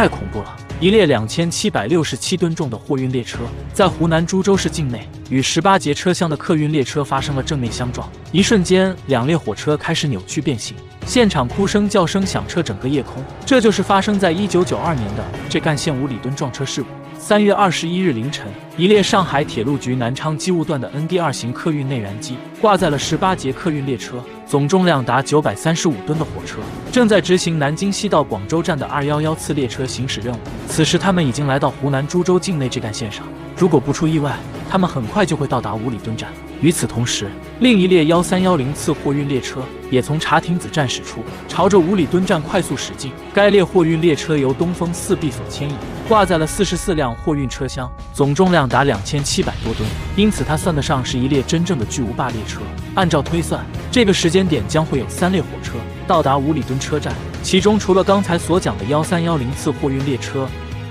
太恐怖了！一列2767吨重的货运列车在湖南株洲市境内与18节车厢的客运列车发生了正面相撞，一瞬间，两列火车开始扭曲变形，现场哭声、叫声响彻整个夜空。这就是发生在1992年的这干线5里吨撞车事故。3月21日凌晨，一列上海铁路局南昌机务段的 ND2 型客运内燃机挂在了18节客运列车，总重量达935吨的火车正在执行南京西到广州站的211次列车行驶任务。此时，他们已经来到湖南株洲境内这干线上，如果不出意外，他们很快就会到达5里吨站。与此同时，另一列1310次货运列车也从茶亭子站驶出，朝着5里吨站快速驶进。该列货运列车由东风4B所牵引，挂载了44辆货运车厢，总重量达2700多吨，因此它算得上是一列真正的巨无霸列车。按照推算，这个时间点将会有3列火车到达5里吨车站，其中除了刚才所讲的1310次货运列车、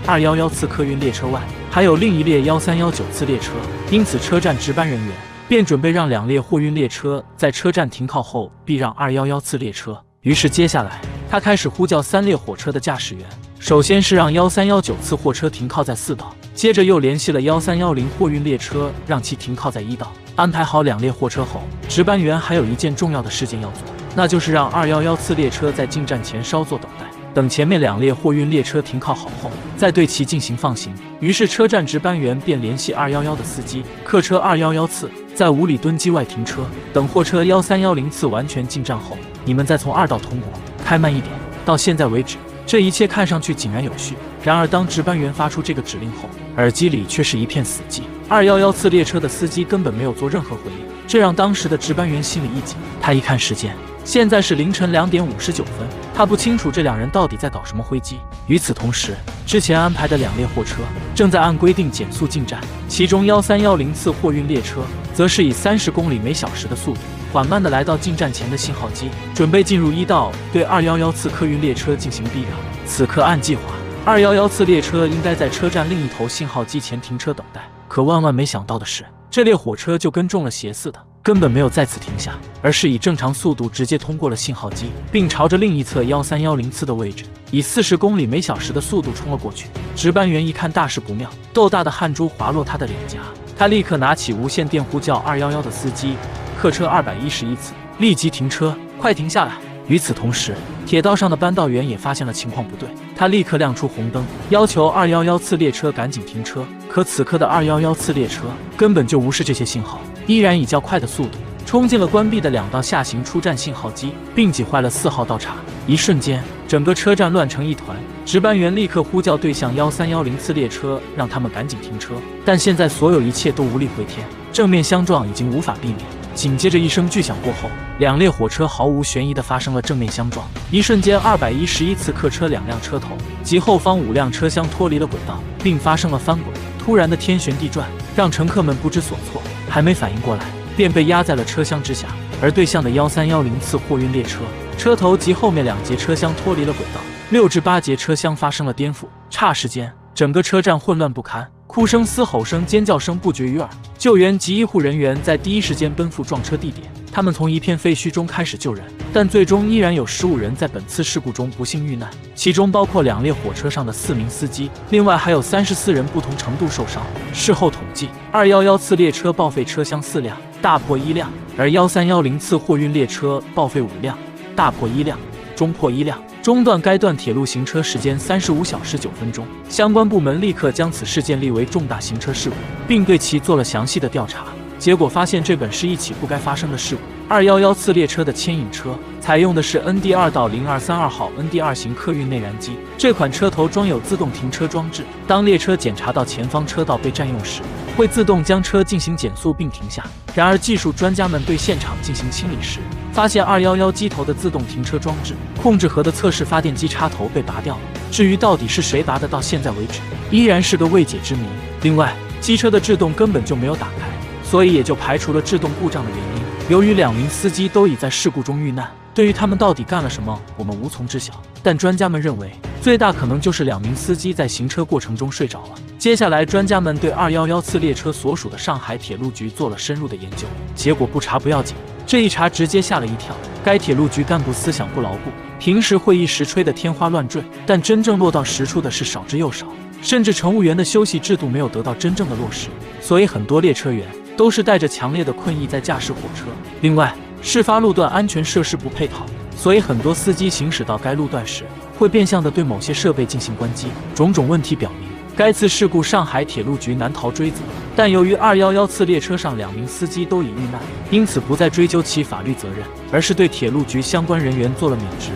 211次客运列车外，还有另一列1319次列车。因此，车站值班人员便准备让2列货运列车在车站停靠后避让211次列车。于是接下来，他开始呼叫3列火车的驾驶员，首先是让1319次货车停靠在4道，接着又联系了1310货运列车，让其停靠在1道。安排好2列货车后，值班员还有一件重要的事件要做，那就是让211次列车在进站前稍作等待，等前面2列货运列车停靠好后，再对其进行放行。于是车站值班员便联系211的司机，客车211次在5里吨机外停车，等货车1310次完全进站后，你们再从2道通过，开慢一点。到现在为止，这一切看上去井然有序。然而，当值班员发出这个指令后，耳机里却是一片死寂。211次列车的司机根本没有做任何回应，这让当时的值班员心里一紧。他一看时间，现在是凌晨2点59分，他不清楚这2人到底在搞什么灰机。与此同时，之前安排的2列货车正在按规定减速进站，其中1310次货运列车则是以30公里每小时的速度缓慢地来到进站前的信号机，准备进入1道对211次客运列车进行避让。此刻按计划，211次列车应该在车站另一头信号机前停车等待。可万万没想到的是，这列火车就跟中了邪似的，根本没有再次停下，而是以正常速度直接通过了信号机，并朝着另一侧1310次的位置，以40公里每小时的速度冲了过去。值班员一看大事不妙，豆大的汗珠滑落他的脸颊，他立刻拿起无线电呼叫211的司机，客车211次，立即停车，快停下来！与此同时，铁道上的班道员也发现了情况不对，他立刻亮出红灯，要求211次列车赶紧停车。可此刻的211次列车根本就无视这些信号，依然以较快的速度冲进了关闭的2道下行出站信号机，并挤坏了4号道岔。一瞬间，整个车站乱成一团。值班员立刻呼叫对向1310次列车，让他们赶紧停车。但现在所有一切都无力回天，正面相撞已经无法避免。紧接着一声巨响过后，2列火车毫无悬疑地发生了正面相撞。一瞬间，211次客车2辆车头及后方5辆车厢脱离了轨道，并发生了翻滚。突然的天旋地转让乘客们不知所措，还没反应过来，便被压在了车厢之下。而对向的1310次货运列车车头及后面2节车厢脱离了轨道，6至8节车厢发生了颠覆。霎时间，整个车站混乱不堪，哭声、嘶吼声、尖叫声不绝于耳。救援及医护人员在第一时间奔赴撞车地点，他们从一片废墟中开始救人，但最终依然有15人在本次事故中不幸遇难，其中包括2列火车上的4名司机，另外还有34人不同程度受伤。事后统计，211次列车报废车厢4辆，大破1辆，而1310次货运列车报废5辆，大破1辆，中破1辆，中断该段铁路行车时间35小时9分钟。相关部门立刻将此事件列为重大行车事故，并对其做了详细的调查。结果发现，这本是一起不该发生的事故。211次列车的牵引车采用的是 ND2 到0232号 ND2 型客运内燃机，这款车头装有自动停车装置，当列车检查到前方车道被占用时，会自动将车进行减速并停下。然而，技术专家们对现场进行清理时，发现211机头的自动停车装置控制盒的测试发电机插头被拔掉了。至于到底是谁拔的，到现在为止依然是个未解之谜。另外，机车的制动根本就没有打开，所以也就排除了制动故障的原因。由于2名司机都已在事故中遇难，对于他们到底干了什么，我们无从知晓。但专家们认为，最大可能就是2名司机在行车过程中睡着了。接下来，专家们对211次列车所属的上海铁路局做了深入的研究，结果不查不要紧，这一查直接吓了一跳，该铁路局干部思想不牢固，平时会议时吹得天花乱坠，但真正落到实处的是少之又少，甚至乘务员的休息制度没有得到真正的落实，所以很多列车员都是带着强烈的困意在驾驶火车。另外，事发路段安全设施不配套，所以很多司机行驶到该路段时会变相的对某些设备进行关机。种种问题表明，该次事故上海铁路局难逃追责，但由于211次列车上2名司机都已遇难，因此不再追究其法律责任，而是对铁路局相关人员做了免职、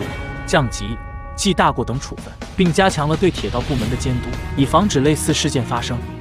降级、记大过等处分，并加强了对铁道部门的监督，以防止类似事件发生。